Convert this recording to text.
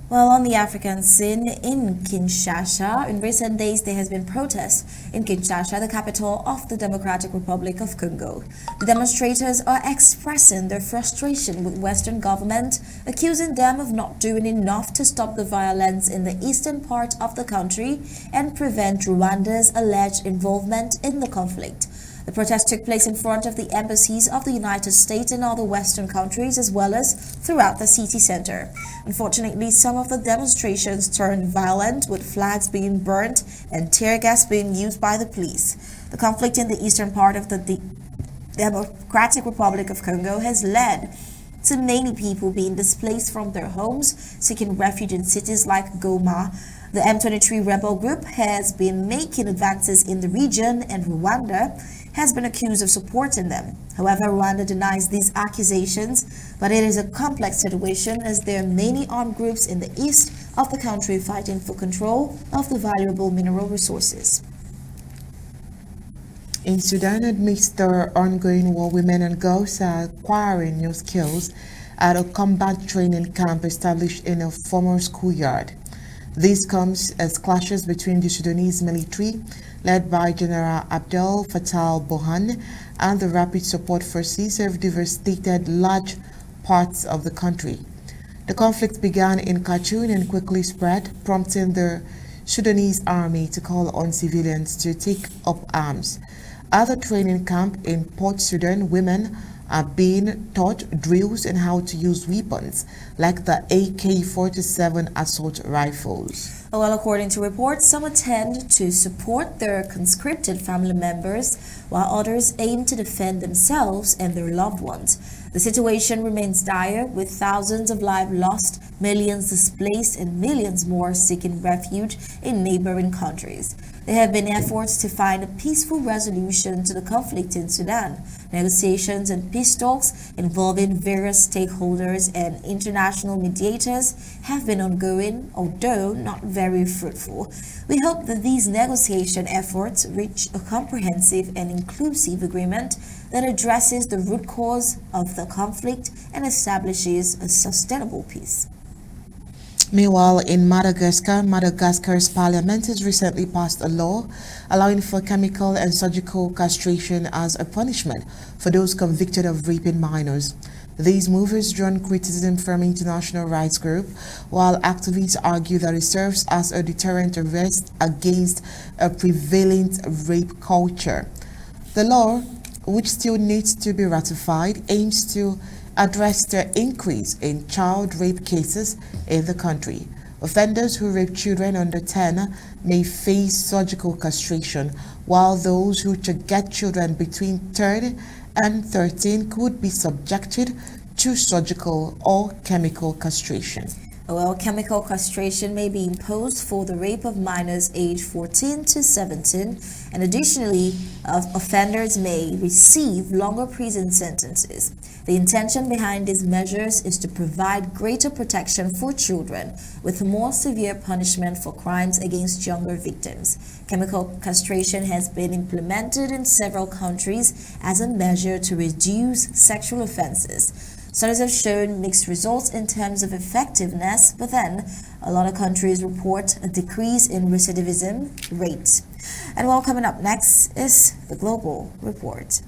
Well, on the African scene in Kinshasa, in recent days there has been protests in Kinshasa, the capital of the Democratic Republic of Congo. The demonstrators are expressing their frustration with Western government, accusing them of not doing enough to stop the violence in the eastern part of the country and prevent Rwanda's alleged involvement in the conflict. The protest took place in front of the embassies of the United States and other Western countries, as well as throughout the city center. Unfortunately, some of the demonstrations turned violent, with flags being burnt and tear gas being used by the police. The conflict in the eastern part of the Democratic Republic of Congo has led to many people being displaced from their homes, seeking refuge in cities like Goma. The M23 rebel group has been making advances in the region, and Rwanda has been accused of supporting them. However, Rwanda denies these accusations, but it is a complex situation as there are many armed groups in the east of the country fighting for control of the valuable mineral resources. In Sudan, amidst the ongoing war, women and girls are acquiring new skills at a combat training camp established in a former schoolyard. This comes as clashes between the Sudanese military, led by General Abdel Fattah al-Burhan, and the Rapid Support Forces have devastated large parts of the country. The conflict began in Khartoum and quickly spread, prompting the Sudanese army to call on civilians to take up arms. At the training camp in Port Sudan, women are being taught drills and how to use weapons like the AK-47 assault rifles. Well, according to reports, some attend to support their conscripted family members, while others aim to defend themselves and their loved ones. The situation remains dire, with thousands of lives lost, millions displaced, and millions more seeking refuge in neighboring countries. There have been efforts to find a peaceful resolution to the conflict in Sudan. Negotiations and peace talks involving various stakeholders and international mediators have been ongoing, although not very fruitful. We hope that these negotiation efforts reach a comprehensive and inclusive agreement that addresses the root cause of the conflict and establishes a sustainable peace. Meanwhile, in Madagascar, Madagascar's parliament has recently passed a law allowing for chemical and surgical castration as a punishment for those convicted of raping minors. These moves has drawn criticism from international rights groups, while activists argue that it serves as a deterrent arrest against a prevalent rape culture. The law, which still needs to be ratified, aims to address the increase in child rape cases in the country. Offenders who rape children under 10 may face surgical castration, while those who get children between 10 and 13 could be subjected to surgical or chemical castration. Well, chemical castration may be imposed for the rape of minors aged 14 to 17, and additionally, offenders may receive longer prison sentences. The intention behind these measures is to provide greater protection for children, with more severe punishment for crimes against younger victims. Chemical castration has been implemented in several countries as a measure to reduce sexual offenses. Studies have shown mixed results in terms of effectiveness, but then a lot of countries report a decrease in recidivism rates. And well, coming up next is the Global Report.